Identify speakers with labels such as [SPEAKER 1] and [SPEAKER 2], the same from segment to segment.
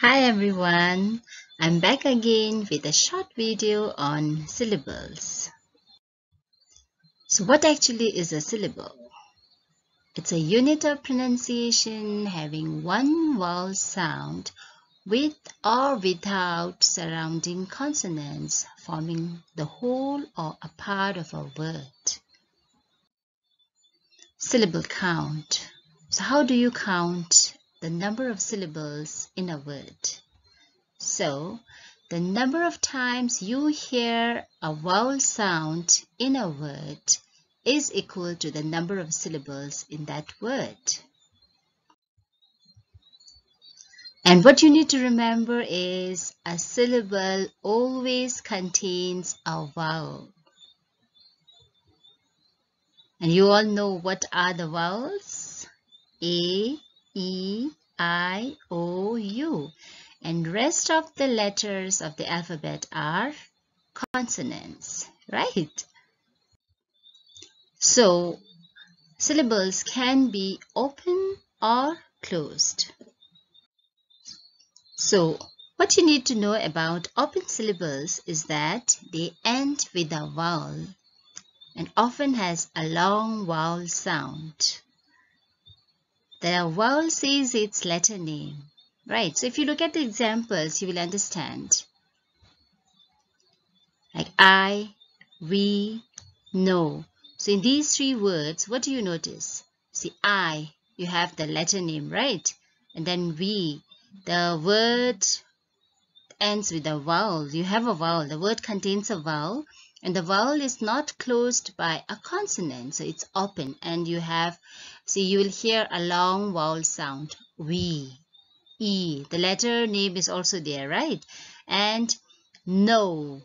[SPEAKER 1] Hi everyone, I'm back again with a short video on syllables. So what actually is a syllable? It's a unit of pronunciation having one vowel sound with or without surrounding consonants forming the whole or a part of a word. Syllable count. So how do you count the number of syllables in a word? So, the number of times you hear a vowel sound in a word is equal to the number of syllables in that word. And what you need to remember is a syllable always contains a vowel. And you all know what are the vowels? A, E, I, O, U. And rest of the letters of the alphabet are consonants, right? So, syllables can be open or closed. So, what you need to know about open syllables is that they end with a vowel and often has a long vowel sound. The vowel says its letter name, right? So, if you look at the examples, you will understand. Like I, we, no. So in these three words, what do you notice? See, I, you have the letter name, right? And then we, the word ends with a vowel. You have a vowel. The word contains a vowel. And the vowel is not closed by a consonant. So it's open. And you have, see, you will hear a long vowel sound. We, E. The letter name is also there, right? And no.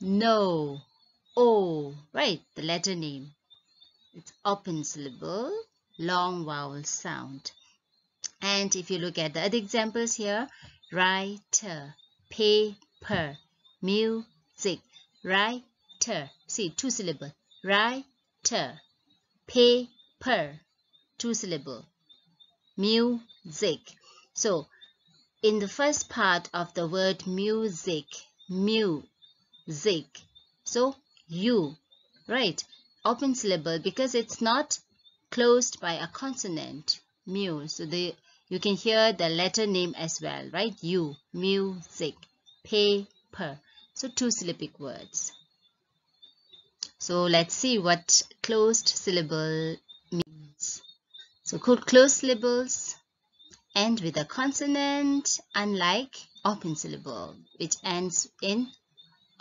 [SPEAKER 1] No, O, right, the letter name. It's open syllable, long vowel sound. And if you look at the other examples here, writer, paper, music, writer. See, two syllable, writer, paper, two syllable, music. So, in the first part of the word music, music. So, you, right? Open syllable because it's not closed by a consonant, mu. So, you can hear the letter name as well, right? You, music, paper. So, two syllabic words. So, let's see what closed syllable means. So, closed syllables end with a consonant, unlike open syllable, which ends in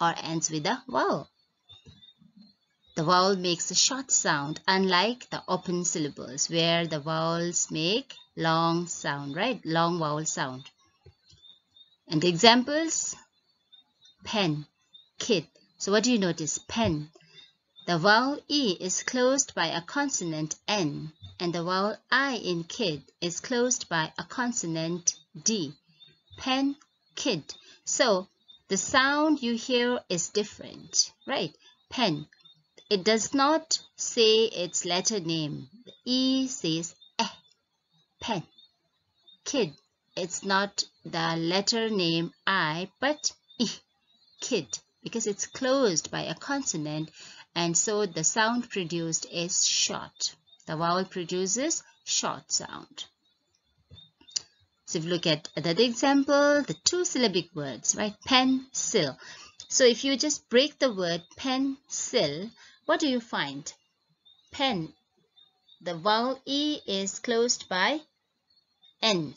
[SPEAKER 1] or ends with a vowel. The vowel makes a short sound, unlike the open syllables where the vowels make long sound, right? Long vowel sound. And the examples, pen, kid. So what do you notice? Pen. The vowel E is closed by a consonant N, and the vowel I in kid is closed by a consonant D. Pen, kid. So the sound you hear is different, right? Pen. It does not say its letter name. The E says eh, pen. Kid. It's not the letter name I, but E, kid, because it's closed by a consonant, and so the sound produced is short. The vowel produces short sound. So if you look at the example, the two syllabic words, right? Pencil. So if you just break the word pencil, what do you find? Pen. The vowel E is closed by N.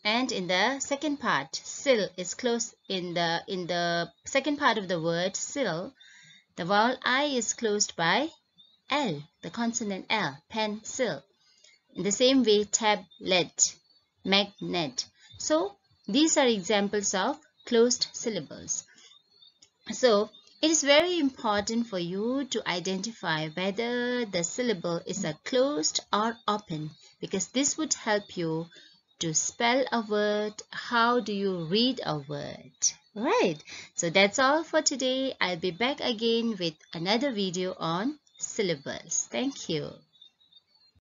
[SPEAKER 1] And in the second part, sil is closed in the second part of the word sil. The vowel I is closed by L, the consonant L, pencil. In the same way, tablet, magnet. So these are examples of closed syllables. So it is very important for you to identify whether the syllable is a closed or open, because this would help you to spell a word. How do you read a word? Right. So that's all for today. I'll be back again with another video on syllables. Thank you.